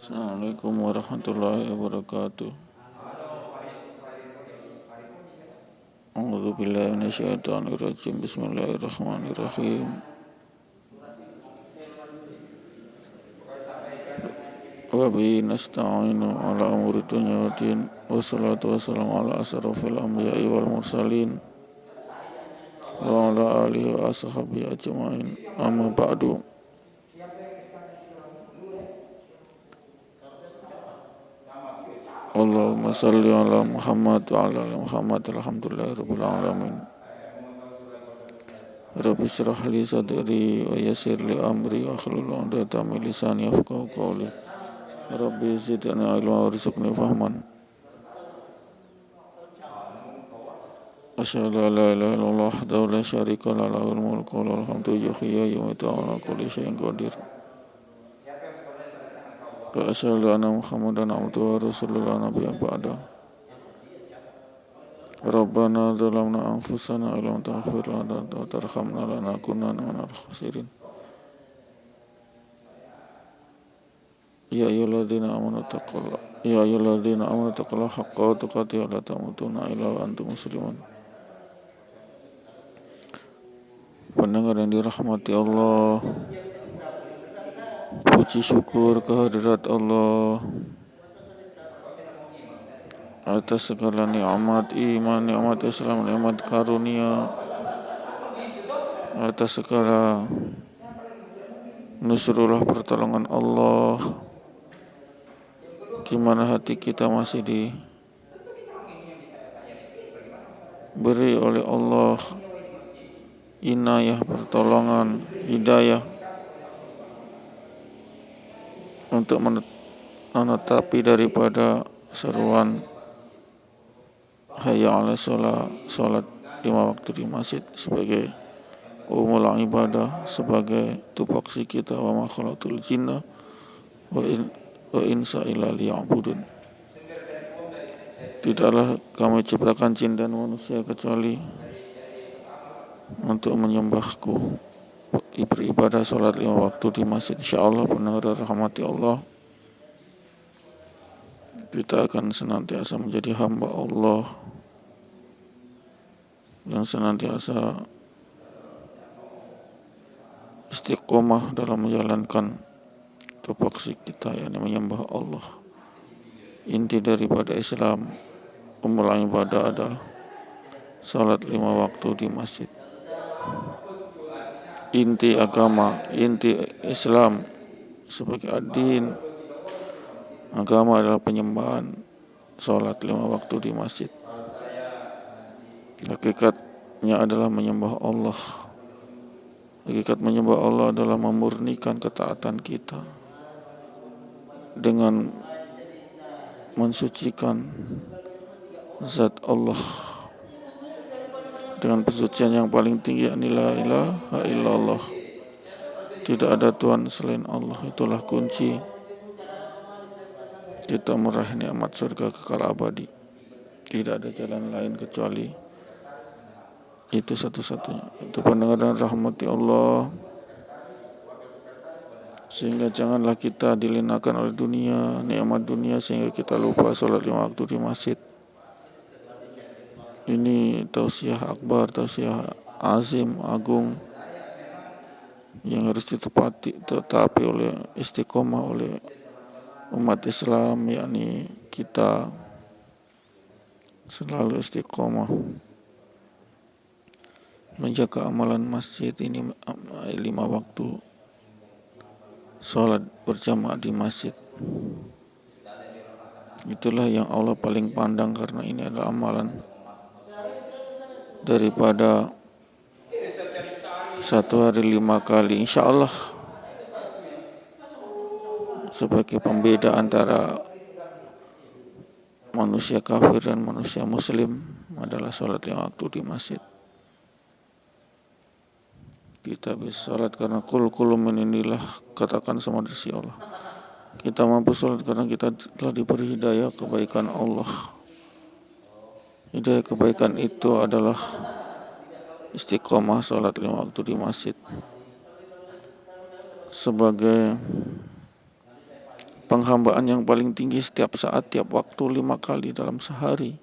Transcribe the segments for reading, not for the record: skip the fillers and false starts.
Assalamualaikum warahmatullahi wabarakatuh. A'udzu billahi minasyaitonir rajim. Bismillahirrahmanirrahim. Wa bihi nasta'inu ala umuri dunya waddin. Wassalatu wassalamu ala asrofil anbiya'i wal mursalin wa ala alihi wa ashabihi ajmain. Amma ba'du. Allahumma salli ala Muhammad wa ala ali Muhammad. Alhamdulillahi rabbil alamin. Rabbi shrah li sadri wa yassir li amri wa hlul 'uqdatam min lisani yafqahu qawli. Rabbi zidni ilma warzuqni fahman. Asyhadu an la ilaha illallah wahdahu la syarika lahu lahul mulku wa lahul hamdu yuhyi wa yumiitu wa ala kulli syai'in qadir. Wa asyhadu anna Muhammadan abduhu wa rasuluhu la nabiyya ba'da. Rabbana zalamna anfusana wa lam taghfir lana wa tarhamna lanakunanna minal khasirin. Ya ayyuhalladzina amanu taqullaha haqqa tuqatih wa la tamutunna illa wa antum muslimun. Pendengar yang dirahmati Allah, puji syukur kehadirat Allah atas segala nikmat iman, nikmat Islam, nikmat karunia, atas segala nusrullah pertolongan Allah. Gimana hati kita masih diberi oleh Allah inayah, pertolongan, hidayah untuk menetapi daripada seruan hayya 'alas salat 5 waktu di masjid sebagai umul ibadah, sebagai tupoksi kita wa ma khalaqtul jinna wa insa illa liya'budun. Tidaklah kami ciptakan jin dan manusia kecuali untuk menyembahku, beribadah salat 5 waktu di masjid. Insyaallah pendengar rahmati Allah, kita akan senantiasa menjadi hamba Allah yang senantiasa istiqomah dalam menjalankan tupoksi kita, yakni menyembah Allah. Inti daripada Islam, umul ibadah adalah salat 5 waktu di masjid. Inti agama, inti Islam sebagai ad-din, agama adalah penyembahan, salat 5 waktu di masjid. Hakikatnya adalah menyembah Allah. Hakikat menyembah Allah adalah memurnikan ketaatan kita dengan mensucikan zat Allah dengan pensucian yang paling tinggi, yakni la ilaha illallah. Tidak ada Tuhan selain Allah. Itulah kunci kita meraih nikmat surga kekal abadi. Tidak ada jalan lain kecuali itu satu-satunya. Itu pendengar dan rahmati Allah, sehingga janganlah kita dilinakan oleh dunia, nikmat dunia, sehingga kita lupa sholat 5 waktu di masjid. Ini tausiah akbar, tausiah azim, agung, yang harus tetapi oleh istiqomah oleh umat Islam, yakni kita selalu istiqomah menjaga amalan masjid ini, 5 waktu sholat berjamaah di masjid. Itulah yang Allah paling pandang, karena ini adalah amalan daripada satu hari 5 kali. Insya Allah sebagai pembeda antara manusia kafir dan manusia muslim adalah sholat 5 waktu di masjid. Kita bisa sholat karena kullu min indillah, katakan sama diri Allah. Kita mampu sholat karena kita telah diberi hidayah kebaikan Allah. Hidayah kebaikan itu adalah istiqomah sholat 5 waktu di masjid sebagai penghambaan yang paling tinggi setiap saat, tiap waktu, 5 kali dalam sehari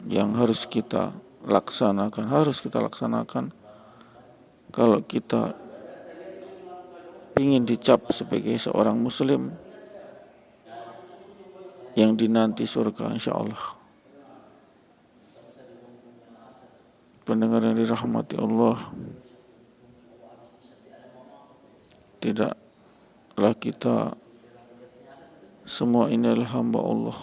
yang harus kita laksanakan kalau kita ingin dicap sebagai seorang muslim yang dinanti surga insya Allah. Pendengar yang dirahmati Allah, tidaklah kita semua ini adalah hamba Allah.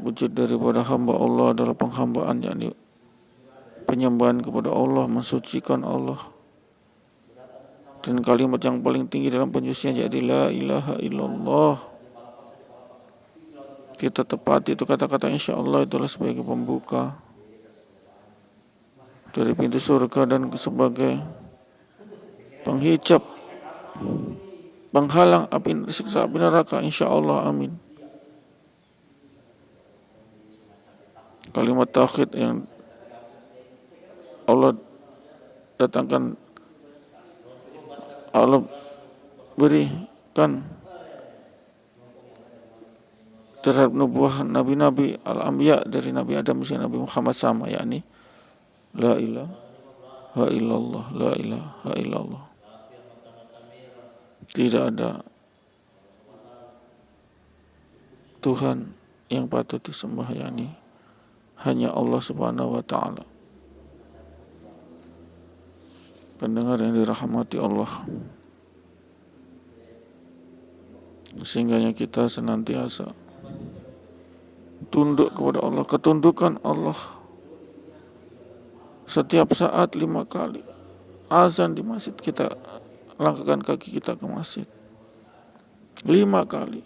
Wujud daripada hamba Allah adalah penghambaan, yakni penyembahan kepada Allah, mensucikan Allah. Dan kalimat yang paling tinggi dalam pensucian jadi la ilaha illallah. Kita tepati itu kata-kata insya Allah itulah sebagai pembuka dari pintu surga dan sebagai penghijab, penghalang api siksa api neraka insya Allah, amin. Kalimat tauhid yang Allah datangkan, Allah berikan terhadap nubuah nabi-nabi al-anbiya dari Nabi Adam hingga Nabi Muhammad sama, yakni la ilaha illallah, la ilaha illallah. Tidak ada Tuhan yang patut disembah, yakni hanya Allah Subhanahu wa ta'ala. Pendengar yang dirahmati Allah, sehingga kita senantiasa tunduk kepada Allah, ketundukan Allah setiap saat 5 kali. Azan di masjid, kita langkahkan kaki kita ke masjid 5 kali.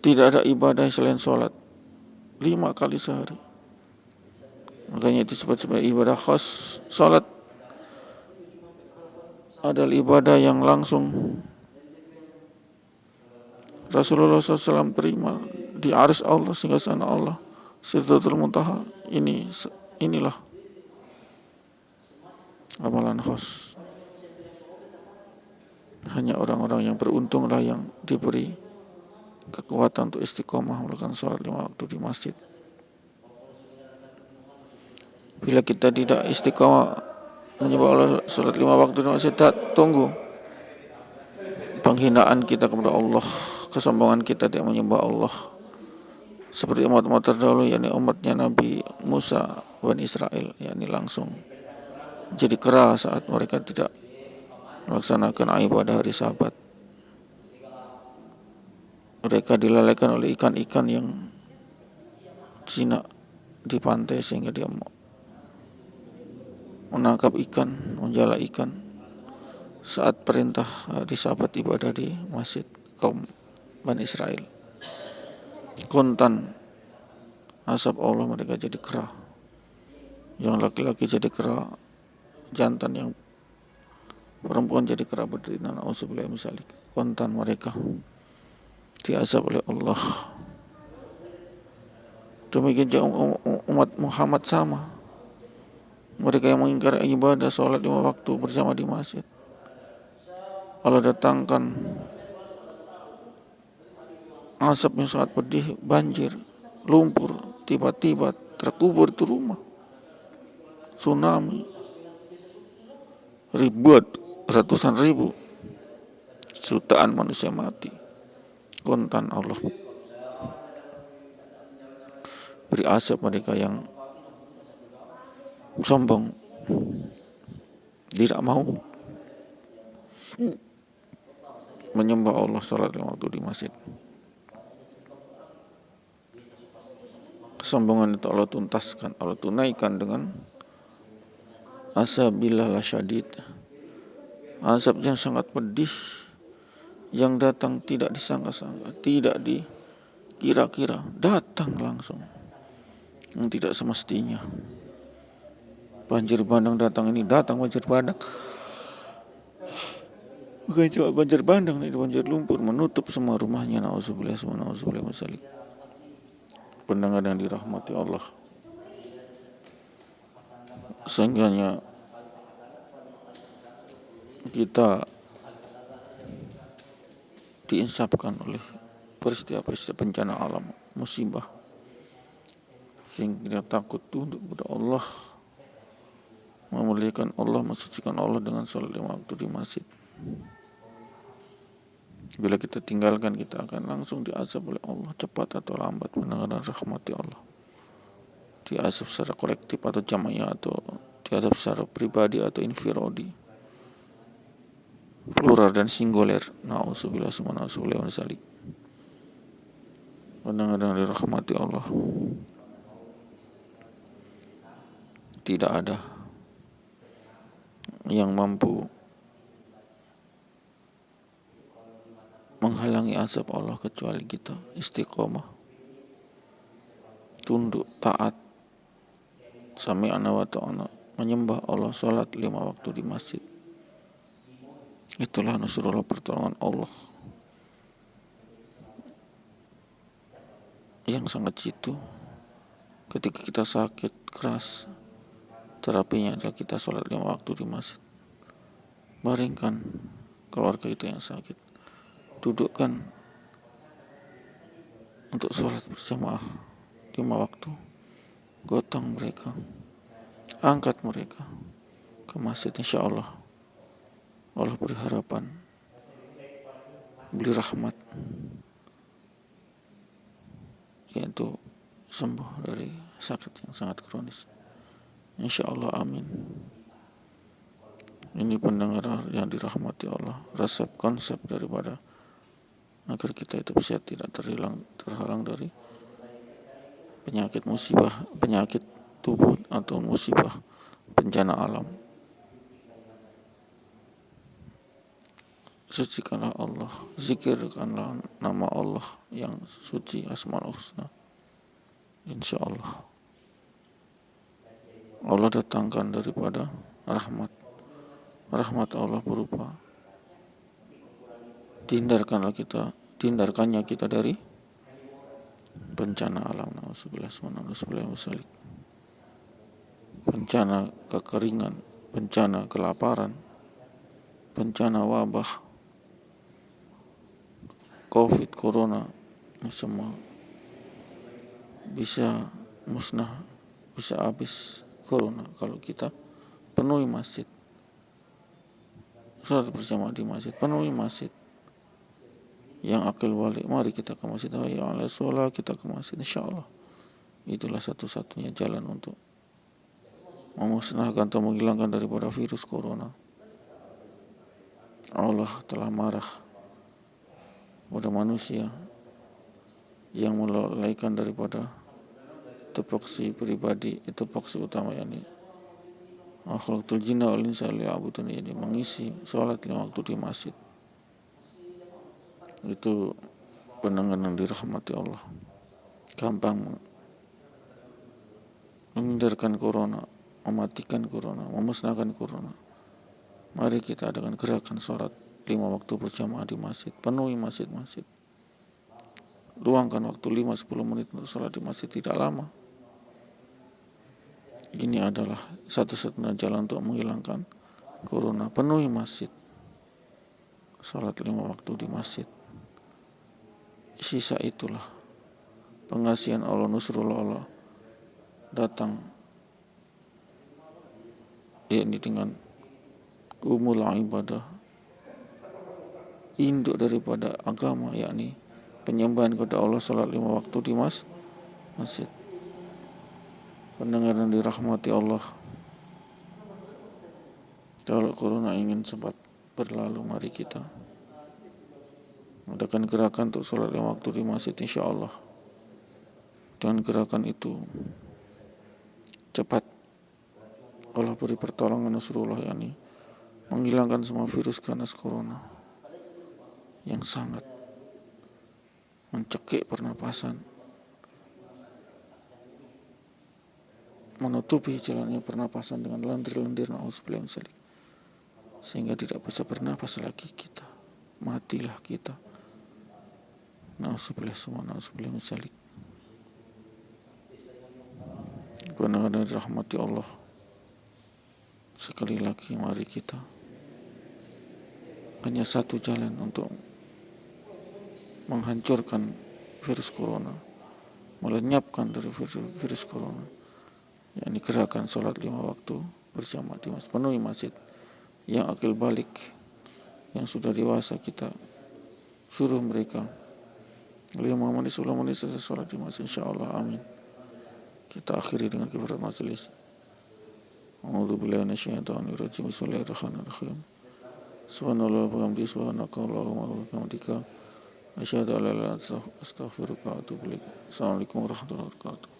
Tidak ada ibadah selain sholat 5 kali sehari. Makanya itu disebut sebagai ibadah khas. Sholat adalah ibadah yang langsung Rasulullah SAW terima di arsy Allah, singgasana Allah, Sidratul Muntaha. Inilah amalan khas. Hanya orang-orang yang beruntunglah yang diberi kekuatan untuk istiqomah melakukan sholat 5 waktu di masjid. Bila kita tidak istiqomah menyembah Allah sholat 5 waktu di masjid, tunggu penghinaan kita kepada Allah, kesombongan kita tidak menyembah Allah seperti umat-umat terdahulu, yakni umatnya Nabi Musa, Bani Israel, yakni langsung jadi kera saat mereka tidak melaksanakan ibadah hari Sabat. Mereka dilalaikan oleh ikan-ikan yang jinak di pantai sehingga dia menangkap ikan, menjala ikan saat perintah hari Sabat ibadah di masjid kaum Bani Israel. Kontan asap Allah, mereka jadi kera. Yang laki-laki jadi kera jantan, yang perempuan jadi kera betina. Na'udzubillah misalik. Kontan mereka diazab oleh Allah. Demikian juga umat Muhammad sama. Mereka yang mengingkari ibadah sholat 5 waktu bersama di masjid, Allah datangkan asap yang sangat pedih, banjir, lumpur, tiba-tiba terkubur itu rumah, tsunami, ratusan ribu, jutaan manusia mati. Kontan Allah beri asap mereka yang sombong, tidak mau menyembah Allah sholat 5 waktu di masjid. Kesombongan itu Allah tuntaskan, Allah tunaikan dengan asabillah lasyadid, azab yang sangat pedih yang datang tidak disangka-sangka, tidak dikira-kira, datang langsung yang tidak semestinya. Banjir bandang datang banjir bandang, bukan cuma banjir bandang, ini banjir lumpur menutup semua rumahnya. Na'udzubillah misalik. Pendengar yang dirahmati Allah, sehingga kita diinsapkan oleh peristiwa-peristiwa bencana alam, musibah, sehingga kita takut tunduk kepada Allah, memuliakan Allah, mensucikan Allah dengan sholat 5 waktu di masjid. Bila kita tinggalkan, kita akan langsung diazab oleh Allah, cepat atau lambat, benar-benar rahmati Allah. Diazab secara kolektif atau jamaah, atau diazab secara pribadi atau infiradi, plural dan singuler. Na'udzubillah summa na'udzubillah min dzalik. Benar-benar dirahmati Allah. Tidak ada yang mampu menghalangi azab Allah kecuali kita istiqomah, tunduk, taat, sami'na wa ta'ana, menyembah Allah, sholat 5 waktu di masjid. Itulah nasrullah, pertolongan Allah yang sangat jitu. Ketika kita sakit keras, terapinya adalah kita sholat 5 waktu di masjid. Baringkan keluarga kita yang sakit, dudukkan untuk sholat berjamaah 5 waktu, gotong mereka, angkat mereka ke masjid. Insya Allah beri harapan, beri rahmat, yaitu sembuh dari sakit yang sangat kronis. Insya Allah, amin. Ini pendengar yang dirahmati Allah, resep konsep daripada agar kita itu bisa tidak terhalang dari penyakit musibah, penyakit tubuh atau musibah bencana alam. Sucikanlah Allah, zikirkanlah nama Allah yang suci, Asmaul Husna. Insya Allah Allah datangkan daripada rahmat Allah berupa dihindarkannya kita dari bencana alam, bencana kekeringan, bencana kelaparan, bencana wabah, COVID, corona, ini semua bisa musnah, bisa habis corona kalau kita penuhi masjid, sholat berjamaah di masjid, penuhi masjid. Yang akil balik, mari kita ke masjid, hayya 'alas shalah, kita ke masjid. Insya Allah itulah satu-satunya jalan untuk memusnahkan atau menghilangkan daripada virus corona. Allah telah marah pada manusia yang melalaikan daripada tupoksi pribadi, itu tupoksi utama, yakni akhlaqul jinna wal insa liya'budun, jadi mengisi sholat 5 waktu di masjid. Itu pendengar yang dirahmati Allah, gampang menghindarkan corona, mematikan corona, memusnahkan corona. Mari kita adakan gerakan sholat 5 waktu berjamaah di masjid, penuhi masjid-masjid. Luangkan waktu 5-10 menit untuk sholat di masjid, tidak lama. Ini adalah satu-satunya jalan untuk menghilangkan corona. Penuhi masjid, sholat 5 waktu di masjid. Sisa itulah pengasihan Allah, nusrullah Allah datang, yakni dengan umul ibadah, induk daripada agama, yakni penyembahan kepada Allah, salat 5 waktu di masjid. Pendengar yang dirahmati Allah, kalau corona ingin cepat berlalu, mari kita adakan gerakan untuk salat 5 waktu di masjid. Insya Allah dengan gerakan itu cepat Allah beri pertolongan Nasrullah, yakni menghilangkan semua virus ganas corona yang sangat mencekik pernapasan, menutupi jalannya pernapasan dengan lendir-lendir, na'udzubillah min dzalik, sehingga tidak bisa bernapas lagi kita, matilah kita, na'udzubillah summa na'udzubillah min dzalik. Benar-benar dirahmati Allah, sekali lagi mari kita, hanya satu jalan untuk menghancurkan virus corona, melenyapkan dari virus corona, yakni gerakan sholat 5 waktu berjamaah di masjid, penuhi masjid. Yang akil balik, yang sudah dewasa, kita suruh mereka 5 menit 10 menit selesai sholat di masjid, insyaallah. Amin. Kita akhiri dengan kifarat majelis. A'udzubillahi minasyaitonirrajim. Bismillahirrahmanirrahim. Subhanallah wa bihamdihi, subhanakallahumma wa bihamdika, asyhadu an la ilaha illa anta, astaghfiruka wa atubu ilaik. Assalamualaikum warahmatullahi wabarakatuh.